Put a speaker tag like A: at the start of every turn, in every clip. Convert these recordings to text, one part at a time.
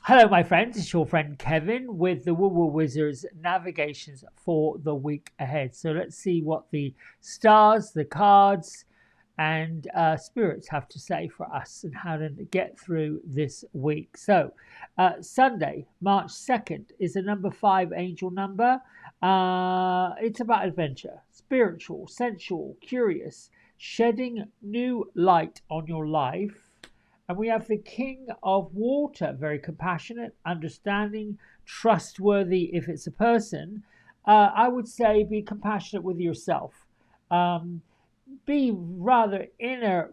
A: Hello, my friends. It's your friend Kevin with the Woo Woo Wizards navigations for the week ahead. So let's see what the stars, the cards, and spirits have to say for us and how to get through this week. So, Sunday, March 2nd, is a number 5 angel number. It's about adventure, spiritual, sensual, curious, shedding new light on your life. And we have the King of Water, very compassionate, understanding, trustworthy if it's a person. I would say be compassionate with yourself. Um, be rather inner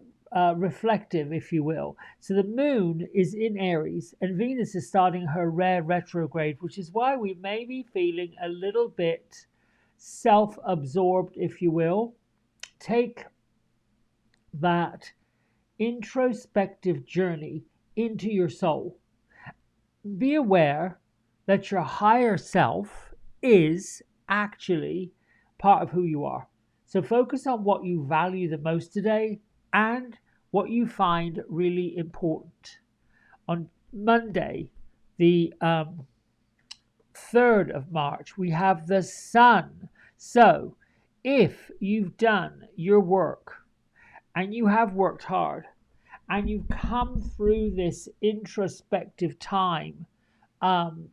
A: reflective, if you will. So the moon is in Aries and Venus is starting her rare retrograde, which is why we may be feeling a little bit self absorbed, if you will. Take that introspective journey into your soul. Be aware that your higher self is actually part of who you are. So focus on what you value the most today and what you find really important. On Monday, the 3rd of March, we have the sun. So if you've done your work and you have worked hard and you've come through this introspective time um,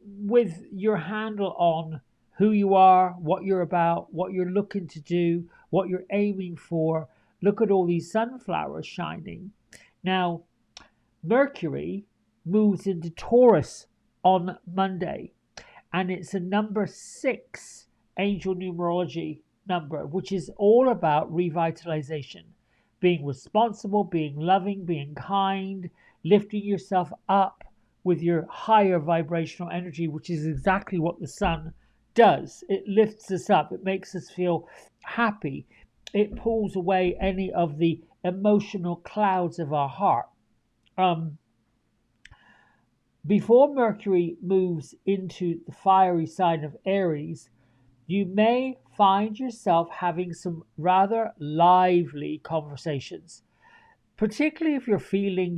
A: with your handle on who you are, what you're about, what you're looking to do, what you're aiming for. Look at all these sunflowers shining. Now, Mercury moves into Taurus on Monday, and it's a number 6 angel numerology number, which is all about revitalization, being responsible, being loving, being kind, lifting yourself up with your higher vibrational energy, which is exactly what the sun does. It lifts us up, it makes us feel happy, it pulls away any of the emotional clouds of our heart. Um, Before Mercury moves into the fiery sign of Aries, you may find yourself having some rather lively conversations, particularly if you're feeling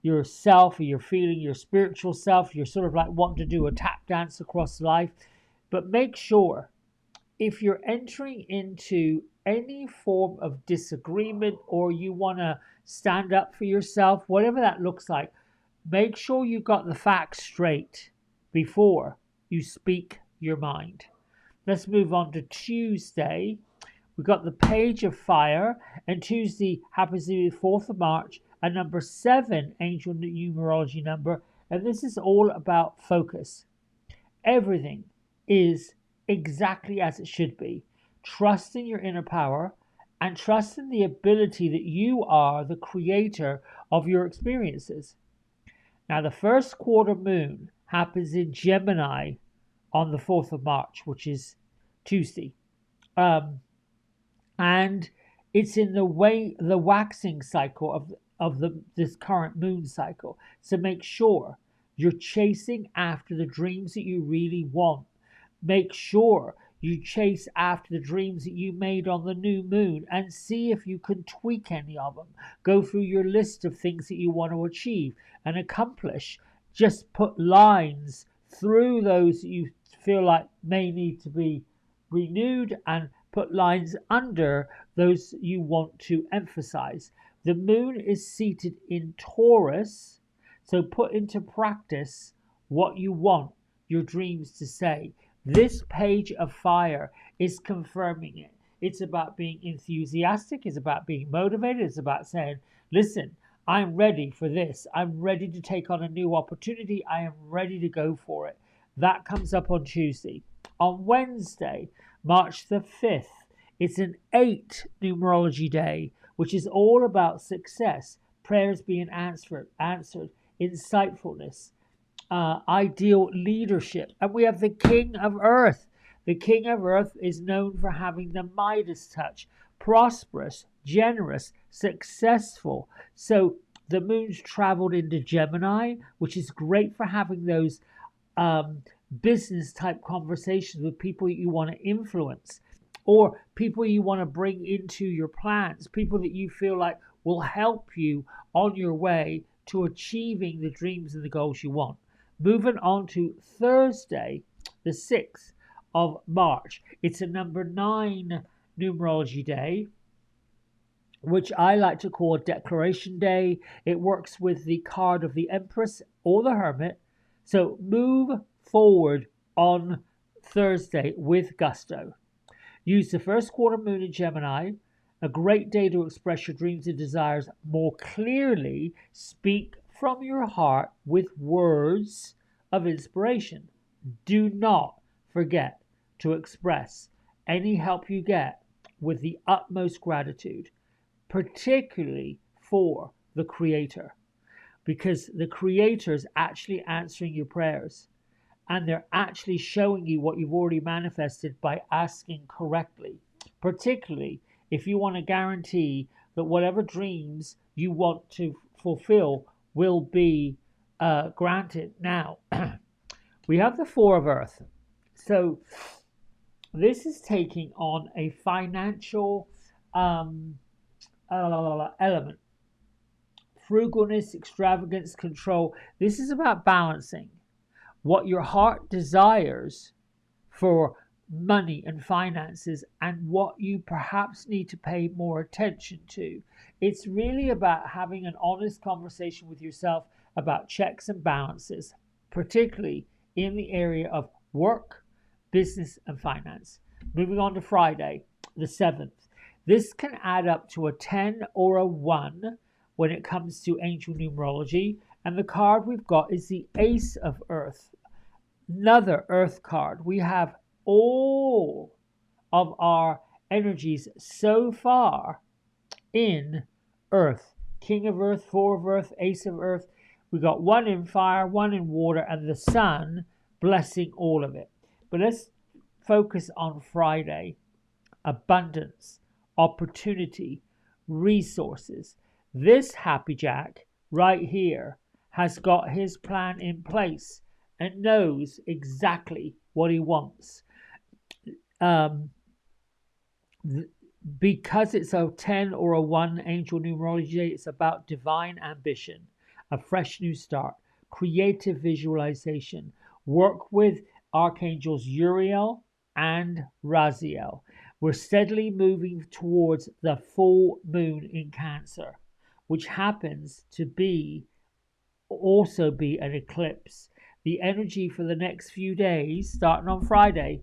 A: yourself or you're feeling your spiritual self. You're sort of like wanting to do a tap dance across life. But make sure, if you're entering into any form of disagreement or you want to stand up for yourself, whatever that looks like, make sure you got the facts straight before you speak your mind. Let's move on to Tuesday. We've got the Page of Fire, and Tuesday happens to be the 4th of March, a number 7 angel numerology number, and this is all about focus. Everything is exactly as it should be. Trust in your inner power and trust in the ability that you are the creator of your experiences. Now, the first quarter moon happens in Gemini on the 4th of March, which is Tuesday. Um, and it's in the waxing cycle of this current moon cycle. So make sure you're chasing after the dreams that you really want. Make sure you chase after the dreams that you made on the new moon and see if you can tweak any of them. Go through your list of things that you want to achieve and accomplish. Just put lines through those that you feel like may need to be renewed and put lines under those you want to emphasize. The moon is seated in Taurus, so put into practice what you want your dreams to say. This Page of Fire is confirming it. It's about being enthusiastic, it's about being motivated, it's about saying, listen, I'm ready for this. I'm ready to take on a new opportunity. I am ready to go for it. That comes up on Tuesday. On Wednesday, March the 5th, it's an 8 numerology day, which is all about success, prayers being answered, insightfulness, ideal leadership. And we have the King of Earth. The King of Earth is known for having the Midas touch, prosperous, generous, successful. So the moon's traveled into Gemini, which is great for having those business type conversations with people that you want to influence or people you want to bring into your plans, people that you feel like will help you on your way to achieving the dreams and the goals you want. Moving on to Thursday, the 6th of March. It's a number 9 numerology day, which I like to call Declaration Day. It works with the card of the Empress or the Hermit. So move forward on Thursday with gusto. Use the first quarter moon in Gemini, a great day to express your dreams and desires more clearly. Speak from your heart with words of inspiration. Do not forget to express any help you get with the utmost gratitude, particularly for the Creator, because the Creator is actually answering your prayers and they're actually showing you what you've already manifested by asking correctly, particularly if you want to guarantee that whatever dreams you want to fulfill will be granted. Now, we have the Four of Earth. So this is taking on a financial element. Frugalness, extravagance, control. This is about balancing what your heart desires for money and finances and what you perhaps need to pay more attention to. It's really about having an honest conversation with yourself about checks and balances, particularly in the area of work, business, and finance. Moving on to Friday, the 7th. This can add up to a 10 or a 1 when it comes to angel numerology. And the card we've got is the Ace of Earth, another Earth card. We have all of our energies so far in Earth. King of Earth, Four of Earth, Ace of Earth. We got 1 in fire, 1 in water, and the sun blessing all of it. But let's focus on Friday. Abundance, opportunity, resources. This Happy Jack right here has got his plan in place and knows exactly what he wants. Because it's a 10 or a 1 angel numerology, it's about divine ambition, a fresh new start, creative visualization. Work with archangels Uriel and Raziel. We're steadily moving towards the full moon in Cancer, which happens to also be an eclipse. The energy for the next few days, starting on Friday,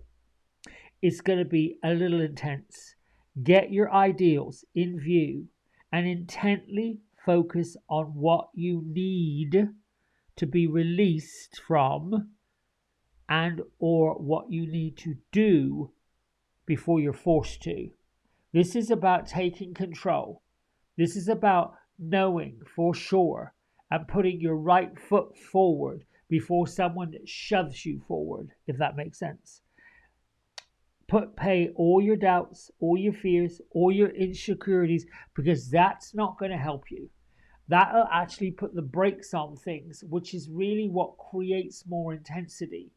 A: is going to be a little intense. Get your ideals in view and intently focus on what you need to be released from and or what you need to do before you're forced to. This is about taking control. This is about knowing for sure and putting your right foot forward before someone shoves you forward, if that makes sense. Pay all your doubts, all your fears, all your insecurities, because that's not going to help you. That'll actually put the brakes on things, which is really what creates more intensity.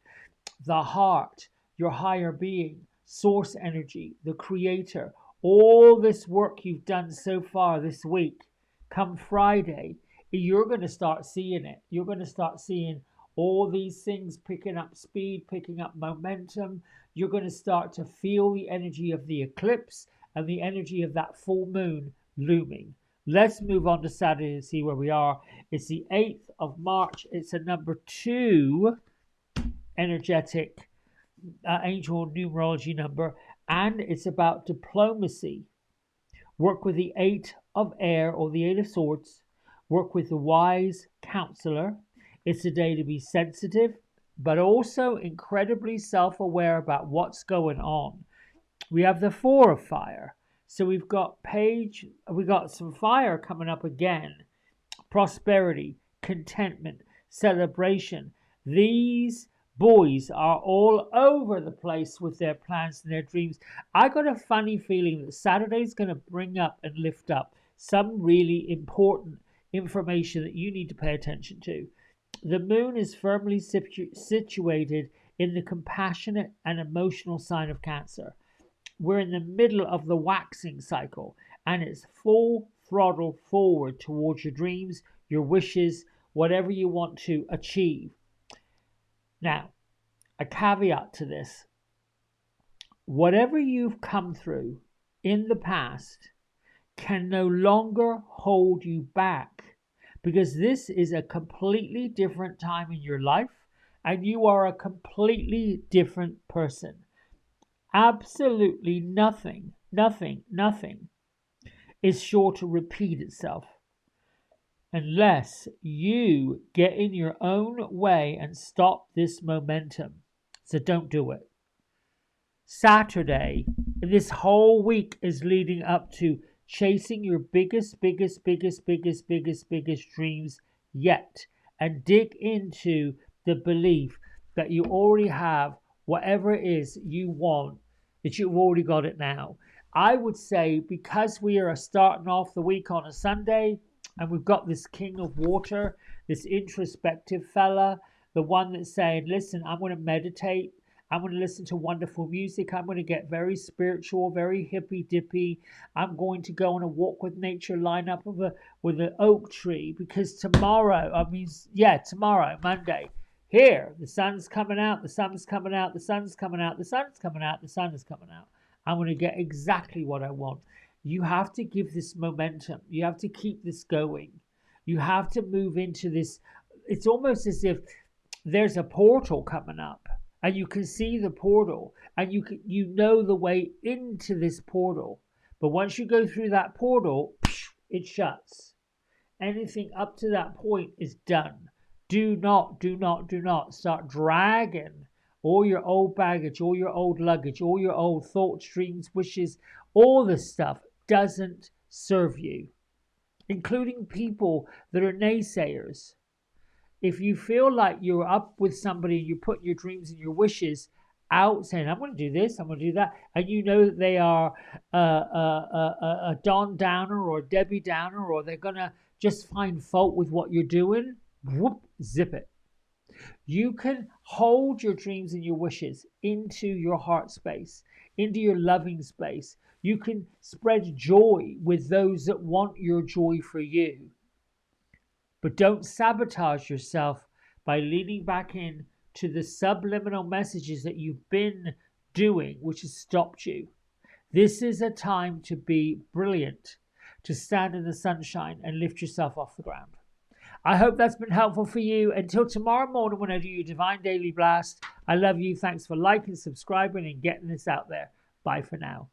A: The heart, your higher being, source energy, the creator, all this work you've done so far this week, come Friday, you're going to start seeing it. You're going to start seeing all these things picking up speed, picking up momentum. You're going to start to feel the energy of the eclipse and the energy of that full moon looming. Let's move on to Saturday and see where we are. It's the 8th of March. It's a number 2 energetic angel numerology number, and it's about diplomacy. Work with the 8 of Air or the 8 of Swords. Work with the wise counselor. It's a day to be sensitive, but also incredibly self-aware about what's going on. We have the 4 of Fire. So we've got some fire coming up again. Prosperity, contentment, celebration. These boys are all over the place with their plans and their dreams. I got a funny feeling that Saturday's going to bring up and lift up some really important information that you need to pay attention to. The moon is firmly situated in the compassionate and emotional sign of Cancer. We're in the middle of the waxing cycle, and it's full throttle forward towards your dreams, your wishes, whatever you want to achieve. Now, a caveat to this: whatever you've come through in the past can no longer hold you back, because this is a completely different time in your life and you are a completely different person. Absolutely nothing is sure to repeat itself unless you get in your own way and stop this momentum. So don't do it. Saturday, this whole week is leading up to chasing your biggest dreams yet, and dig into the belief that you already have whatever it is you want, that you've already got it now. I would say, because we are starting off the week on a Sunday and we've got this king of water, this introspective fella, the one that's saying, listen, I'm going to meditate, I'm going to listen to wonderful music. I'm going to get very spiritual, very hippy dippy. I'm going to go on a walk with nature, line up with an oak tree, because tomorrow, Monday, here, the sun's coming out, the sun's coming out, the sun's coming out, the sun's coming out, the sun is coming out. I'm going to get exactly what I want. You have to give this momentum. You have to keep this going. You have to move into this. It's almost as if there's a portal coming up, and you can see the portal, and you know the way into this portal. But once you go through that portal, it shuts. Anything up to that point is done. Do not start dragging all your old baggage, all your old luggage, all your old thoughts, dreams, wishes. All this stuff doesn't serve you, including people that are naysayers. If you feel like you're up with somebody and you're putting your dreams and your wishes out, saying, I'm going to do this, I'm going to do that, and you know that they are a Don Downer or a Debbie Downer, or they're going to just find fault with what you're doing, whoop, zip it. You can hold your dreams and your wishes into your heart space, into your loving space. You can spread joy with those that want your joy for you. But don't sabotage yourself by leaning back in to the subliminal messages that you've been doing, which has stopped you. This is a time to be brilliant, to stand in the sunshine and lift yourself off the ground. I hope that's been helpful for you. Until tomorrow morning when I do your Divine Daily Blast, I love you. Thanks for liking, subscribing, and getting this out there. Bye for now.